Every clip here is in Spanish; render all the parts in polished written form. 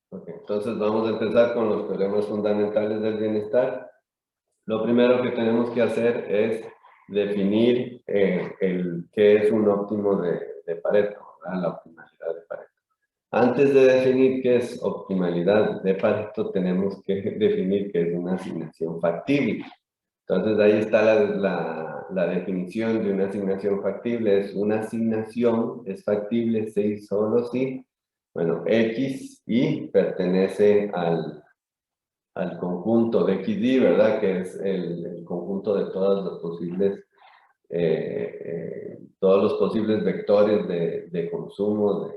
Okay, entonces vamos a empezar con los teoremas fundamentales del bienestar. Lo primero que tenemos que hacer es definir qué es un óptimo de Pareto, ¿verdad? La optimalidad de Pareto. Antes de definir qué es optimalidad de Pareto, tenemos que definir qué es una asignación factible. Entonces ahí está la definición de una asignación factible. Es una asignación, es factible si solo si, bueno, X y pertenece al conjunto de XY, ¿verdad? Que es el conjunto de todas las posibles, todos los posibles vectores de consumo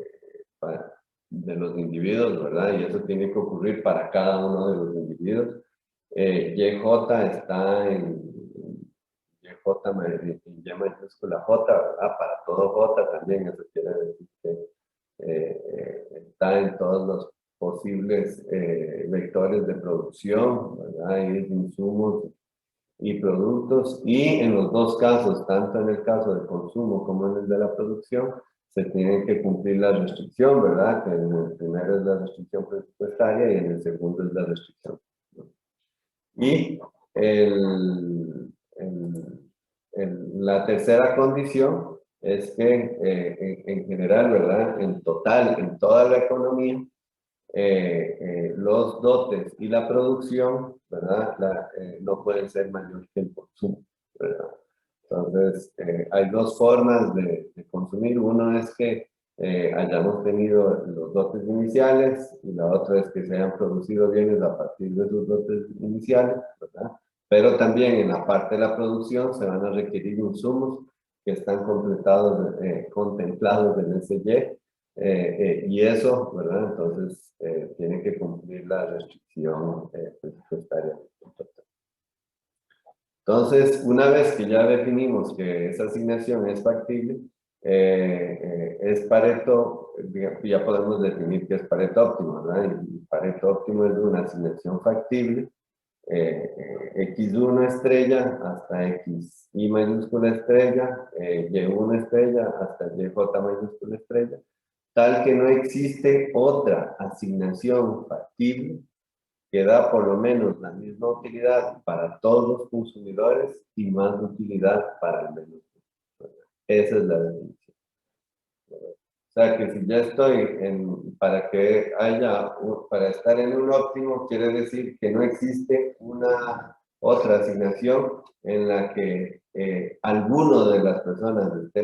de los individuos, ¿verdad? Y eso tiene que ocurrir para cada uno de los individuos. YJ está en Y mayúscula J, ¿verdad? Para todo J también, eso quiere decir que está en todos los posibles vectores de producción, ¿verdad? Y de insumos y productos, y en los dos casos, tanto en el caso del consumo como en el de la producción, se tiene que cumplir la restricción, ¿verdad? Que en el primero es la restricción presupuestaria y en el segundo es la restricción. Y la tercera condición es que en general, ¿verdad? En total, en toda la economía, los dotes y la producción, ¿verdad? No pueden ser mayor que el consumo, ¿verdad? Entonces, hay dos formas de consumir. Uno es que hayamos tenido los dotes iniciales y la otra es que se hayan producido bienes a partir de esos dotes iniciales, ¿verdad? Pero también en la parte de la producción se van a requerir insumos que están contemplados en ese y eso, ¿verdad? Entonces, tiene que cumplir la restricción presupuestaria. Entonces, una vez que ya definimos que esa asignación es factible, es Pareto, ya podemos definir que es Pareto óptimo, ¿verdad? Y Pareto óptimo es una asignación factible, X1 estrella hasta XY mayúscula estrella, Y1 estrella hasta YJ mayúscula estrella, tal que no existe otra asignación factible que da por lo menos la misma utilidad para todos los consumidores y más utilidad para el menos. Esa es la definición. O sea que si ya estoy para estar en un óptimo, quiere decir que no existe una otra asignación en la que alguno de las personas de los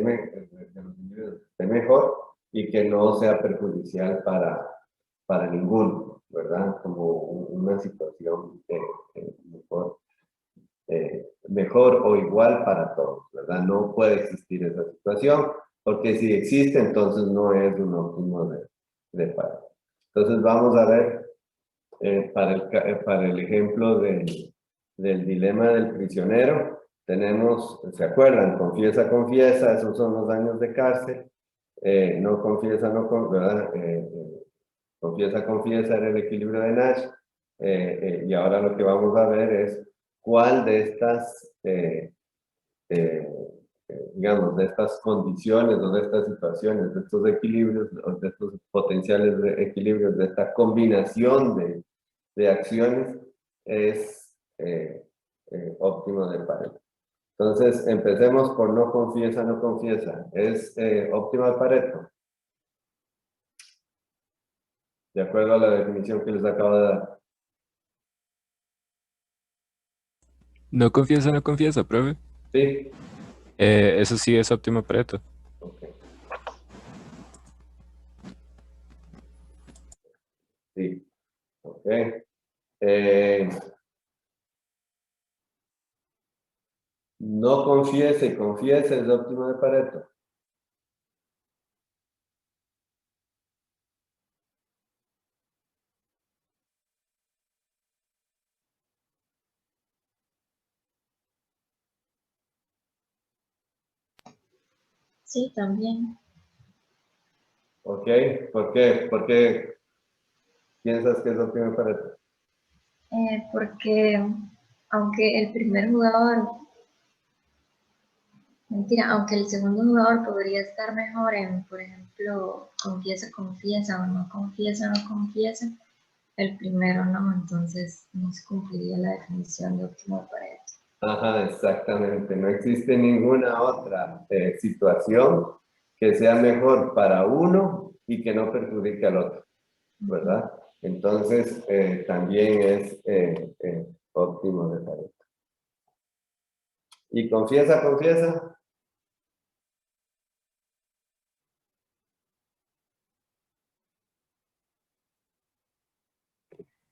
individuos esté mejor y que no sea perjudicial para ninguno, ¿verdad? Como una situación mejor o igual para todos, ¿verdad? No puede existir esa situación, porque si existe, entonces no es un óptimo de Pareto. Entonces vamos a ver para el ejemplo del dilema del prisionero, tenemos, ¿se acuerdan? Confiesa, confiesa, esos son los años de cárcel. No confiesa, ¿verdad? Confiesa, confiesa era el equilibrio de Nash. Y ahora lo que vamos a ver es cuál de estas, digamos, de estas condiciones o de estas situaciones, de estos equilibrios, o de estos potenciales de equilibrios, de esta combinación de acciones es óptimo de Pareto. Entonces, empecemos por no confiesa, no confiesa. ¿Es óptima de Pareto? De acuerdo a la definición que les acabo de dar. No confiesa, no confiesa, profe. ¿Sí? Eso sí es óptimo Pareto. Ok. Sí. Ok. No confiesa y confiesa es óptimo de Pareto. Sí, también. ¿Ok? ¿Por qué? ¿Por qué piensas que es óptimo de Pareto? Porque aunque el primer jugador Mentira, aunque el segundo jugador podría estar mejor en, por ejemplo, confiesa, confiesa o no confiesa, no confiesa, el primero no, entonces no se cumpliría la definición de óptimo de Pareto. Ajá, exactamente. No existe ninguna otra situación que sea mejor para uno y que no perjudique al otro, ¿verdad? Entonces, también es óptimo de Pareto. ¿Y confiesa, confiesa?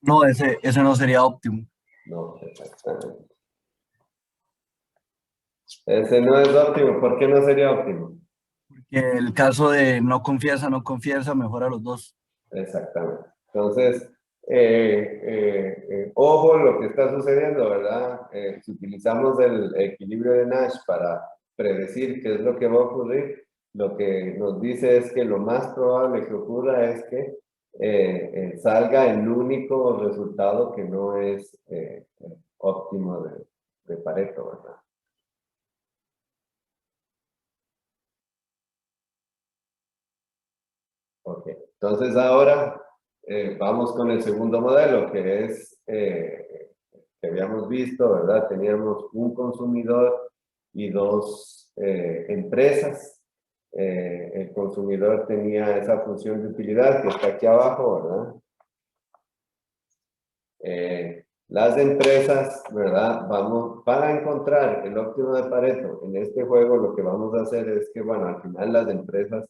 No, ese no sería óptimo. No, exactamente. Ese no es óptimo. ¿Por qué no sería óptimo? Porque el caso de no confiesa, mejora los dos. Exactamente. Entonces, ojo lo que está sucediendo, ¿verdad? Si utilizamos el equilibrio de Nash para predecir qué es lo que va a ocurrir, lo que nos dice es que lo más probable que ocurra es que salga el único resultado que no es óptimo de Pareto, ¿verdad? Ok, entonces ahora vamos con el segundo modelo, que es, que habíamos visto, ¿verdad? Teníamos un consumidor y dos empresas. El consumidor tenía esa función de utilidad que está aquí abajo, ¿verdad? Las empresas, ¿verdad? Vamos, para encontrar el óptimo de Pareto en este juego, lo que vamos a hacer es que, bueno, al final las empresas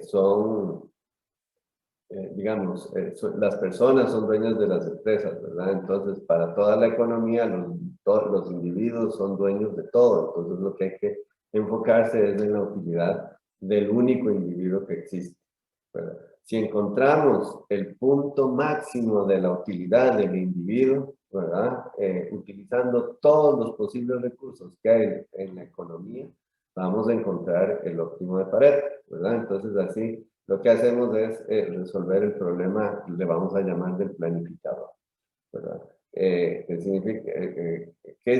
son digamos, las personas son dueños de las empresas, ¿verdad? Entonces, para toda la economía, todos los individuos son dueños de todo. Entonces, lo que hay que enfocarse es en la utilidad del único individuo que existe, ¿verdad? Si encontramos el punto máximo de la utilidad del individuo, ¿verdad? Utilizando todos los posibles recursos que hay en la economía, vamos a encontrar el óptimo de Pareto, ¿verdad? Entonces, así lo que hacemos es resolver el problema, le vamos a llamar del planificador, ¿verdad? ¿Qué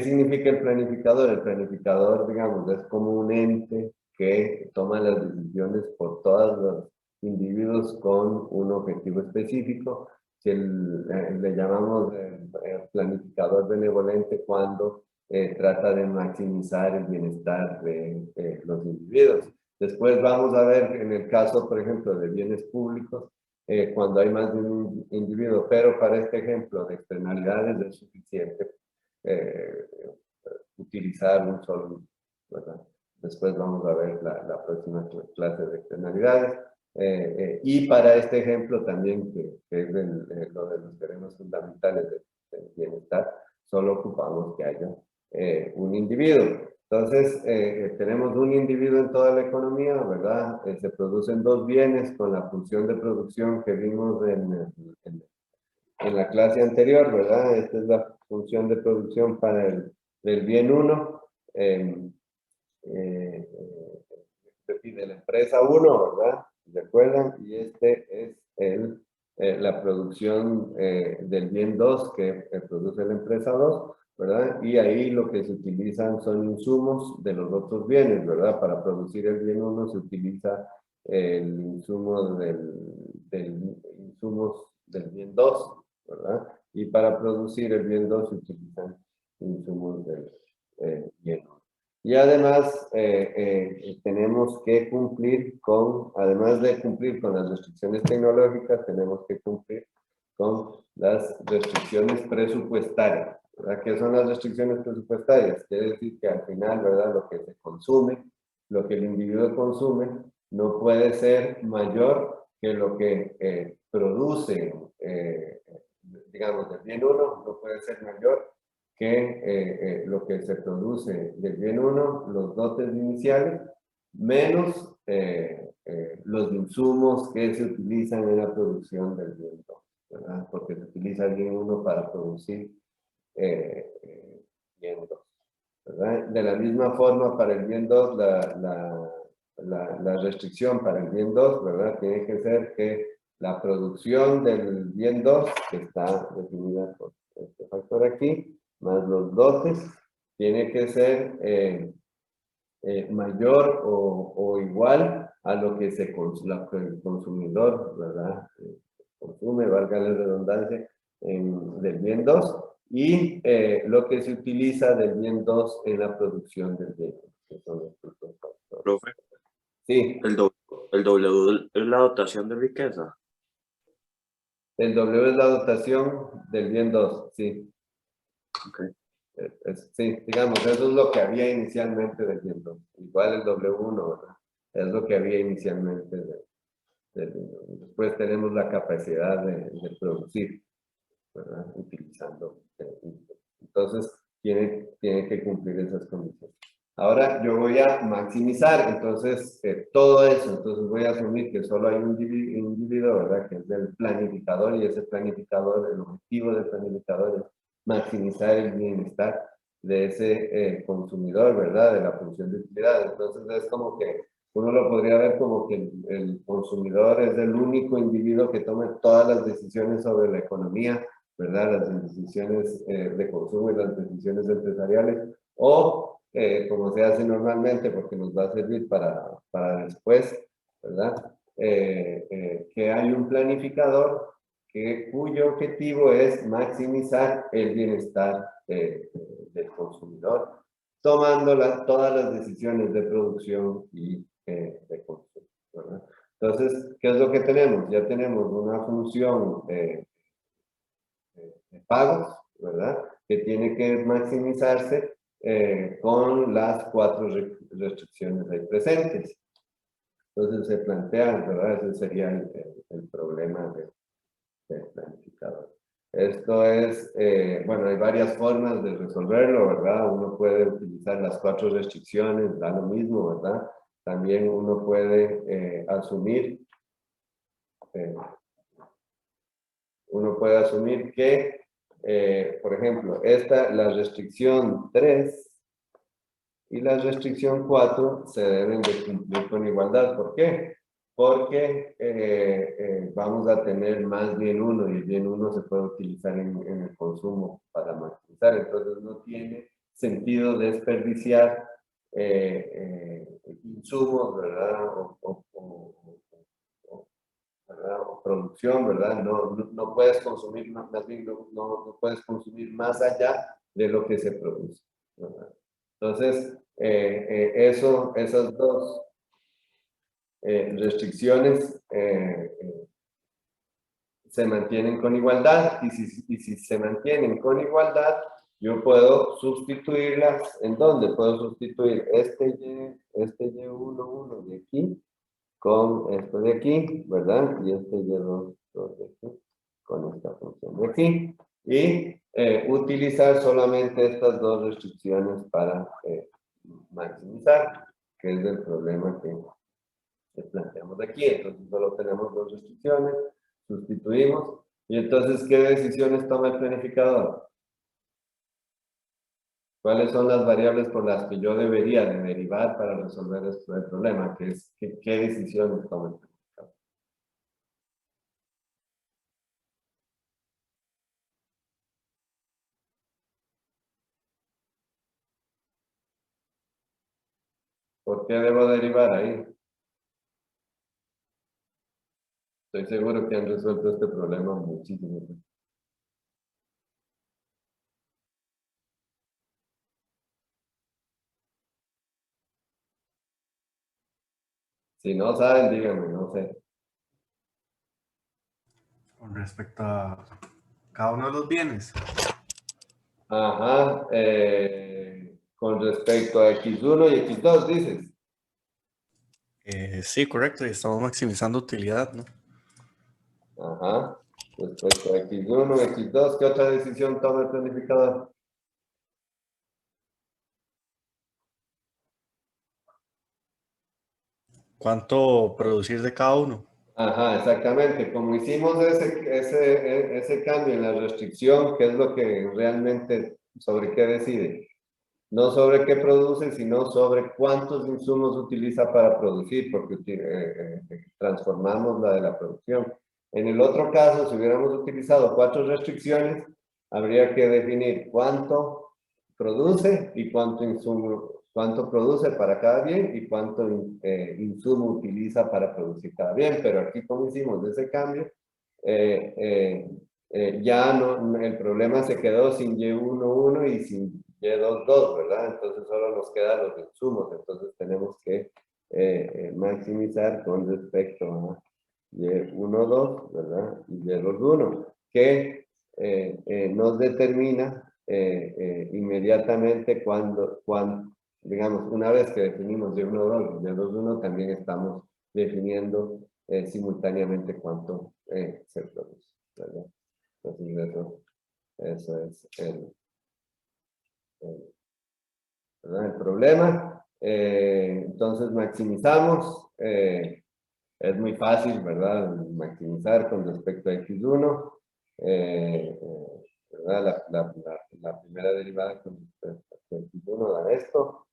significa el planificador? El planificador, digamos, es como un ente que toma las decisiones por todos los individuos con un objetivo específico, que le llamamos planificador benevolente cuando trata de maximizar el bienestar de los individuos. Después vamos a ver en el caso, por ejemplo, de bienes públicos, cuando hay más de un individuo, pero para este ejemplo de externalidades es suficiente eh, utilizar un solo, ¿verdad? Después vamos a ver la próxima clase de externalidades. Y para este ejemplo también, que es lo de los teremas fundamentales del bienestar, solo ocupamos que haya un individuo. Entonces, tenemos un individuo en toda la economía, ¿verdad? Se producen dos bienes con la función de producción que vimos en la clase anterior, ¿verdad? Esta es la función de producción para el bien 1. De la empresa 1, ¿verdad? ¿Se acuerdan? Y este es la producción del bien 2 que produce la empresa 2, ¿verdad? Y ahí lo que se utilizan son insumos de los otros bienes, ¿verdad? Para producir el bien 1 se utiliza el insumo insumos del bien 2, ¿verdad? Y para producir el bien 2 se utilizan insumos del bien 1. Y además tenemos que cumplir con, además de cumplir con las restricciones tecnológicas, tenemos que cumplir con las restricciones presupuestarias, ¿verdad? ¿Qué son las restricciones presupuestarias? Quiere decir que al final, ¿verdad? Lo que se consume, lo que el individuo consume, no puede ser mayor que lo que produce, digamos, del bien 1, no puede ser mayor que lo que se produce del bien 1, los dotes iniciales, menos los insumos que se utilizan en la producción del bien 2, ¿verdad? Porque se utiliza el bien 1 para producir bien 2, ¿verdad? De la misma forma, para el bien 2, la restricción para el bien 2, ¿verdad? Tiene que ser que la producción del bien 2, que está definida por este factor aquí, más los dotes, tiene que ser mayor o igual a lo que el consumidor, ¿verdad? Consume, valga la redundancia, del bien 2 y lo que se utiliza del bien 2 en la producción del bien, que son los frutos factores. Profe, Sí, el W es la dotación de riqueza. el W es la dotación del bien 2, sí. Ok. Sí, digamos, eso es lo que había inicialmente del bien 2. Igual el W1, ¿verdad? Es lo que había inicialmente del bien 2. Después tenemos la capacidad de producir, ¿verdad? Utilizando input. Entonces, tiene que cumplir esas condiciones. Ahora yo voy a maximizar, entonces, todo eso. Entonces voy a asumir que solo hay un individuo, ¿verdad? Que es el planificador, y ese planificador, el objetivo del planificador es maximizar el bienestar de ese consumidor, ¿verdad? De la función de utilidad. Entonces es como que uno lo podría ver como que el consumidor es el único individuo que toma todas las decisiones sobre la economía, ¿verdad? Las decisiones de consumo y las decisiones empresariales, o como se hace normalmente, porque nos va a servir para después, ¿verdad? Que hay un planificador cuyo objetivo es maximizar el bienestar del consumidor, tomando todas las decisiones de producción y de consumo, ¿verdad? Entonces, ¿qué es lo que tenemos? Ya tenemos una función de pagos, ¿verdad? Que tiene que maximizarse con las 4 restricciones ahí presentes. Entonces se plantea, ¿verdad? Ese sería el problema del planificador. Esto es, bueno, hay varias formas de resolverlo, ¿verdad? Uno puede utilizar las 4 restricciones, da lo mismo, ¿verdad? También uno puede asumir que, por ejemplo, la restricción 3 y la restricción 4 se deben de cumplir con igualdad. ¿Por qué? Porque vamos a tener más bien 1 y el bien 1 se puede utilizar en el consumo para maximizar. Entonces no tiene sentido desperdiciar insumos, ¿verdad? ¿Verdad? O producción, ¿verdad? No puedes consumir más bien, no puedes consumir más allá de lo que se produce, ¿verdad? Entonces, esas 2 restricciones se mantienen con igualdad, y si se mantienen con igualdad, yo puedo sustituirlas. ¿En dónde? Puedo sustituir este Y11 de aquí con esto de aquí, ¿verdad? Y este Y2 de aquí con esta función de aquí. Y utilizar solamente estas 2 restricciones para maximizar, que es el problema que planteamos aquí. Entonces solo tenemos 2 restricciones, sustituimos, y entonces, ¿qué decisiones toma el planificador? ¿Cuáles son las variables por las que yo debería de derivar para resolver el problema? ¿Qué decisiones toma el planificador? ¿Por qué debo derivar ahí? Estoy seguro que han resuelto este problema muchísimo. Si no saben, díganme, no sé. Con respecto a cada uno de los bienes. Ajá, con respecto a X1 y X2, dices. Sí, correcto, y estamos maximizando utilidad, ¿no? Ajá, respecto a X1, X2, ¿qué otra decisión toma el planificador? ¿Cuánto producir de cada uno? Ajá, exactamente. Como hicimos ese cambio en la restricción, ¿qué es lo que realmente, sobre qué decide? No sobre qué produce, sino sobre cuántos insumos utiliza para producir, porque transformamos la de la producción. En el otro caso, si hubiéramos utilizado 4 restricciones, habría que definir cuánto produce y cuántos cuánto produce para cada bien y cuánto insumo utiliza para producir cada bien. Pero aquí, como hicimos ese cambio, ya no, el problema se quedó sin Y11 y sin Y22, ¿verdad? Entonces solo nos quedan los insumos. Entonces tenemos que maximizar con respecto a Y12, ¿verdad? Y Y21, que nos determina inmediatamente cuando, digamos, una vez que definimos Y12 y Y21, también estamos definiendo simultáneamente cuánto se produce, ¿verdad? Entonces eso es el- ¿verdad? El problema. Entonces maximizamos, es muy fácil, ¿verdad? Maximizar con respecto a X1, ¿verdad? La primera derivada con respecto a X1 da esto,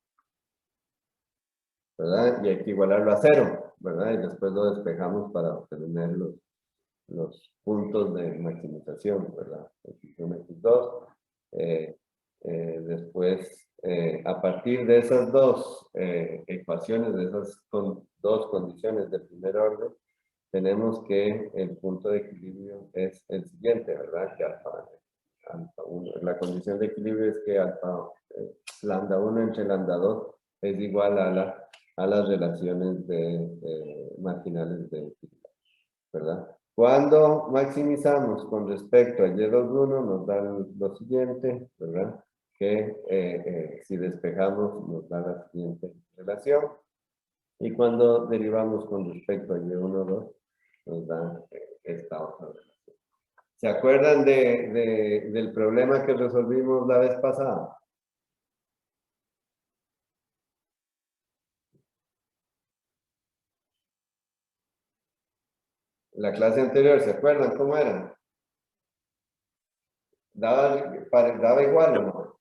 ¿verdad? Y hay que igualarlo a 0, ¿verdad? Y después lo despejamos para obtener los puntos de maximización, ¿verdad? X1, X2. Después, a partir de esas dos ecuaciones, de esas dos condiciones de primer orden, tenemos que el punto de equilibrio es el siguiente, ¿verdad? Que alfa 1, la condición de equilibrio es que lambda 1 entre lambda 2 es igual a las relaciones marginales de equilibrio, ¿verdad? Cuando maximizamos con respecto a Y21 nos da lo siguiente, ¿verdad? Que si despejamos nos da la siguiente relación. Y cuando derivamos con respecto a Y12 nos da esta otra relación. ¿Se acuerdan del problema que resolvimos la vez pasada? La clase anterior, ¿se acuerdan cómo era? ¿Daba igual o no?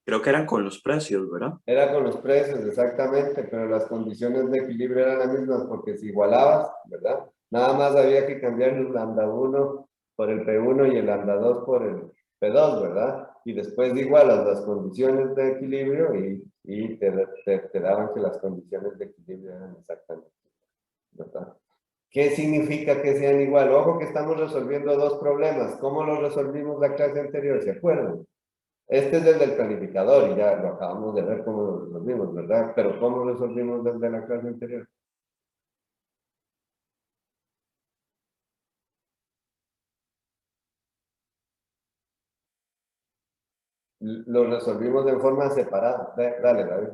Creo que eran con los precios, ¿verdad? Era con los precios, exactamente, pero las condiciones de equilibrio eran las mismas porque si igualabas, ¿verdad? Nada más había que cambiar el lambda 1 por el P1 y el lambda 2 por el P2, ¿verdad? Y después igualas las condiciones de equilibrio y te daban que las condiciones de equilibrio eran exactamente, ¿verdad? ¿Qué significa que sean igual? Ojo que estamos resolviendo dos problemas. ¿Cómo lo resolvimos la clase anterior? ¿Se acuerdan? Este es el del planificador y ya lo acabamos de ver cómo lo resolvimos, ¿verdad? Pero ¿cómo lo resolvimos desde la clase anterior? Lo resolvimos de forma separada. Dale, David.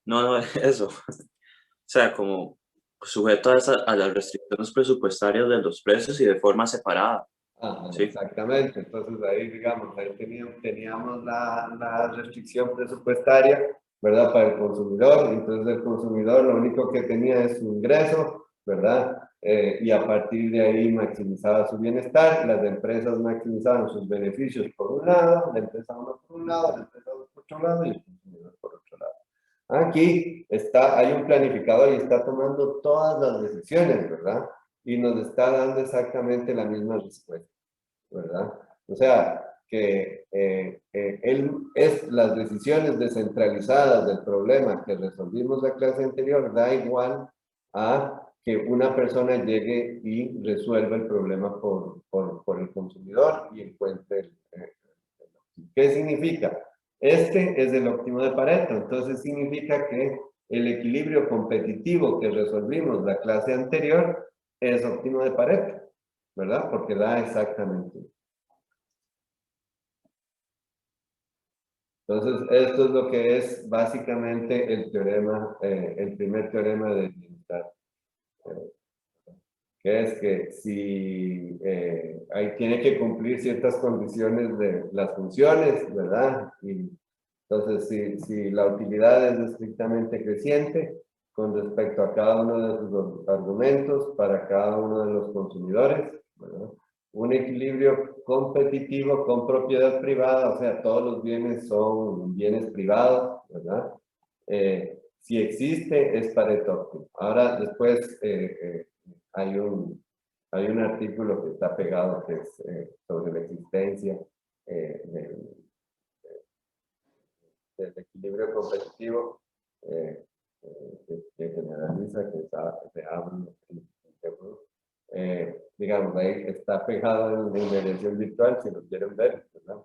No, eso. O sea, como sujeto a las restricciones presupuestarias de los precios y de forma separada. Ajá, Sí. exactamente. Entonces ahí, digamos, ahí teníamos la restricción presupuestaria, ¿verdad? Para el consumidor. Entonces el consumidor lo único que tenía es su ingreso, ¿verdad? Y a partir de ahí maximizaba su bienestar. Las empresas maximizaban sus beneficios por un lado, la empresa 1 por un lado, la empresa 2 por otro lado y el consumidor por otro lado. Aquí hay un planificador y está tomando todas las decisiones, ¿verdad? Y nos está dando exactamente la misma respuesta, ¿verdad? O sea, que él es las decisiones descentralizadas del problema que resolvimos la clase anterior, da igual a que una persona llegue y resuelva el problema por el consumidor y encuentre ¿qué significa? Este es el óptimo de Pareto, entonces significa que el equilibrio competitivo que resolvimos la clase anterior es óptimo de Pareto, ¿verdad? Porque da exactamente. Entonces, esto es lo que es básicamente el teorema, el primer teorema del bienestar, que es que si tiene que cumplir ciertas condiciones de las funciones, ¿verdad? Y entonces, si la utilidad es estrictamente creciente con respecto a cada uno de sus argumentos para cada uno de los consumidores, ¿verdad? Un equilibrio competitivo con propiedad privada, o sea, todos los bienes son bienes privados, ¿verdad? Si existe, es Pareto óptimo. Ahora, después hay un artículo que está pegado que es sobre la existencia del equilibrio equilibrio competitivo que generaliza, que se abre, digamos, ahí está pegado en mediación virtual, si lo quieren ver, ¿verdad?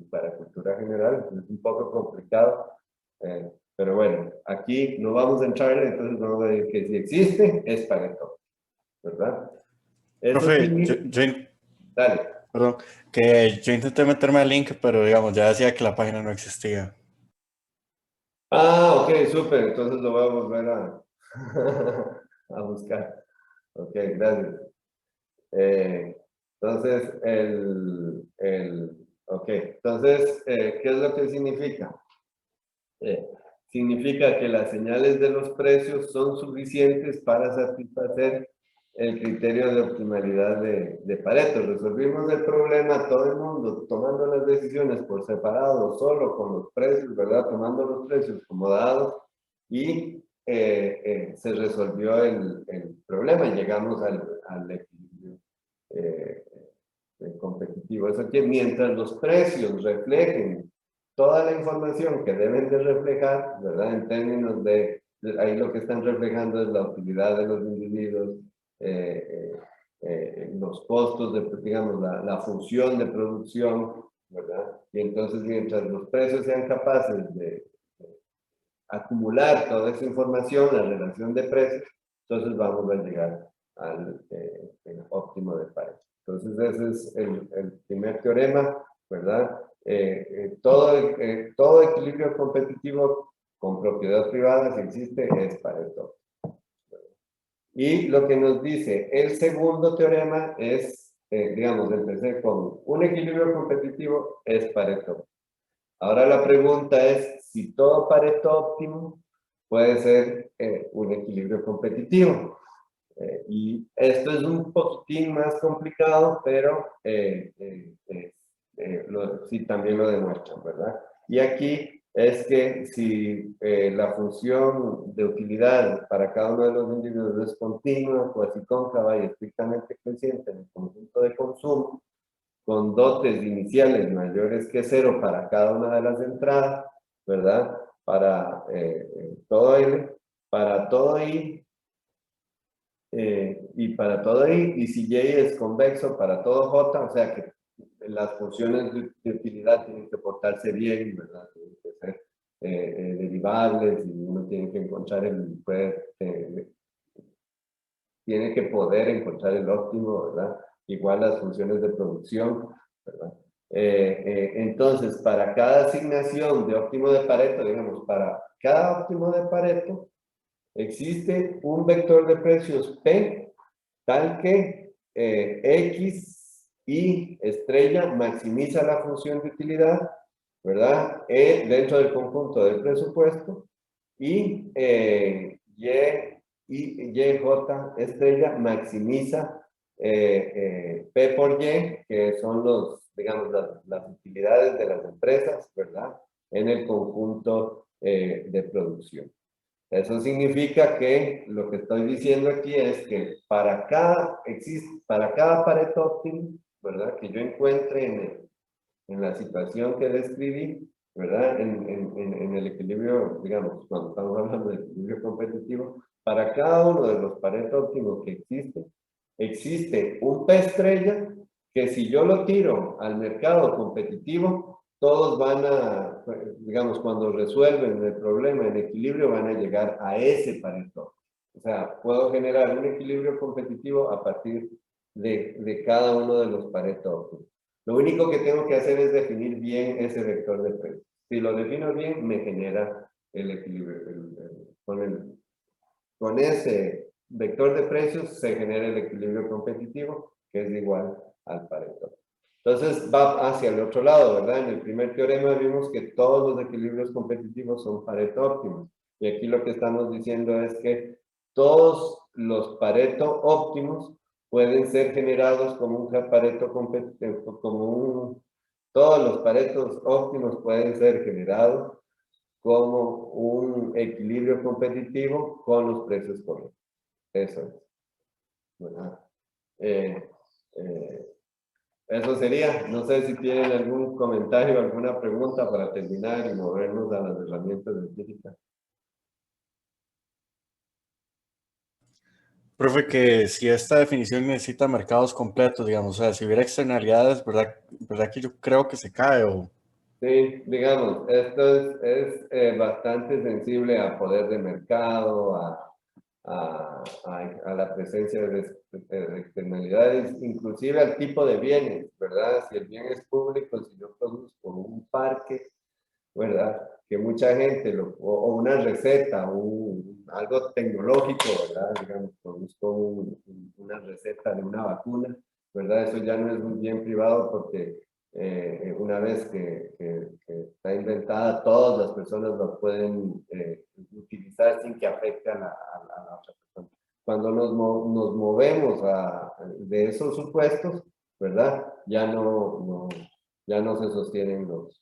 Para cultura general, es un poco complicado, pero bueno, aquí no vamos a entrar, entonces vamos a ver que si existe, es Pareto, ¿verdad? Eso Profe, sí, dale. perdón, que yo intenté meterme al link, pero digamos, ya decía que la página no existía. Ah, ok, súper, entonces lo voy a volver a buscar. Ok, gracias. Entonces, ok, entonces, ¿qué es lo que significa? Significa que las señales de los precios son suficientes para satisfacer el criterio de optimalidad de Pareto. Resolvimos el problema, todo el mundo tomando las decisiones por separado, solo con los precios, ¿verdad? Tomando los precios como dados y se resolvió el problema y llegamos al equilibrio competitivo. Eso que mientras los precios reflejen toda la información que deben de reflejar, ¿verdad? En términos ahí lo que están reflejando es la utilidad de los individuos, los costos, digamos, la función de producción, ¿verdad? Y entonces, mientras los precios sean capaces de acumular toda esa información, la relación de precios, entonces vamos a llegar al óptimo de Pareto. Entonces, ese es el primer teorema, ¿verdad? Todo equilibrio competitivo con propiedad privada, si existe, es Pareto. Y lo que nos dice el segundo teorema es, digamos, empecé con un equilibrio competitivo es Pareto. Ahora la pregunta es si todo Pareto óptimo puede ser un equilibrio competitivo. Y esto es un poquitín más complicado, pero sí también lo demuestran, ¿verdad? Y aquí es que si la función de utilidad para cada uno de los individuos es continua, cuasi cóncava y estrictamente creciente en el conjunto de consumo, con dotes iniciales mayores que 0 para cada una de las entradas, ¿verdad? Para todo L, para todo I, y para todo I, y si Y es convexo para todo J, o sea que las funciones de utilidad tienen que portarse bien, ¿verdad? Tienen que ser derivables y uno tiene que encontrar tiene que poder encontrar el óptimo, ¿verdad? Igual las funciones de producción, ¿verdad? Entonces, para cada asignación de óptimo de Pareto, digamos, para cada óptimo de Pareto, existe un vector de precios P tal que X y estrella maximiza la función de utilidad, ¿verdad? Dentro del conjunto del presupuesto y J estrella maximiza P por Y, que son digamos, las utilidades de las empresas, ¿verdad? En el conjunto de producción. Eso significa que lo que estoy diciendo aquí es que para cada Pareto óptimo, ¿verdad? Que yo encuentre en la situación que describí, ¿verdad? En el equilibrio, digamos, cuando estamos hablando de equilibrio competitivo, para cada uno de los Pareto óptimos que existe un P estrella que si yo lo tiro al mercado competitivo, todos van a, digamos, cuando resuelven el problema en equilibrio, van a llegar a ese Pareto. O sea, puedo generar un equilibrio competitivo a partir de cada uno de los Pareto óptimos. Lo único que tengo que hacer es definir bien ese vector de precios. Si lo defino bien, me genera el equilibrio. Con ese vector de precios se genera el equilibrio competitivo, que es igual al Pareto. Entonces va hacia el otro lado, ¿verdad? En el primer teorema vimos que todos los equilibrios competitivos son Pareto óptimos. Y aquí lo que estamos diciendo es que todos los Pareto óptimos pueden ser generados como un Pareto competitivo, todos los Paretos óptimos pueden ser generados como un equilibrio competitivo con los precios correctos. Eso es. ¿Verdad? eso sería. No sé si tienen algún comentario, alguna pregunta para terminar y movernos a las herramientas de física. Profe, que si esta definición necesita mercados completos, digamos, o sea, si hubiera externalidades, ¿verdad que yo creo que se cae? O... Sí, digamos, esto es bastante sensible a poder de mercado, a la presencia de externalidades, inclusive al tipo de bienes, ¿verdad? Si el bien es público, si yo produzco un parque, ¿verdad? Que mucha gente, o una receta, algo tecnológico, ¿verdad? Digamos, produzco una receta de una vacuna, ¿verdad? Eso ya no es un bien privado porque una vez que está inventada, todas las personas lo pueden utilizar sin que afecte a la otra persona. Cuando nos movemos de esos supuestos, ¿verdad? Ya no se sostienen los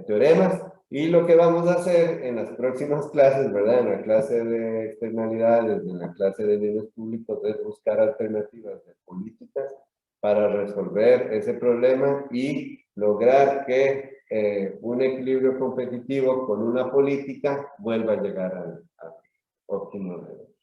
teoremas, y lo que vamos a hacer en las próximas clases, ¿verdad? En la clase de externalidades, en la clase de bienes públicos, es buscar alternativas de políticas para resolver ese problema y lograr que un equilibrio competitivo con una política vuelva a llegar al óptimo nivel.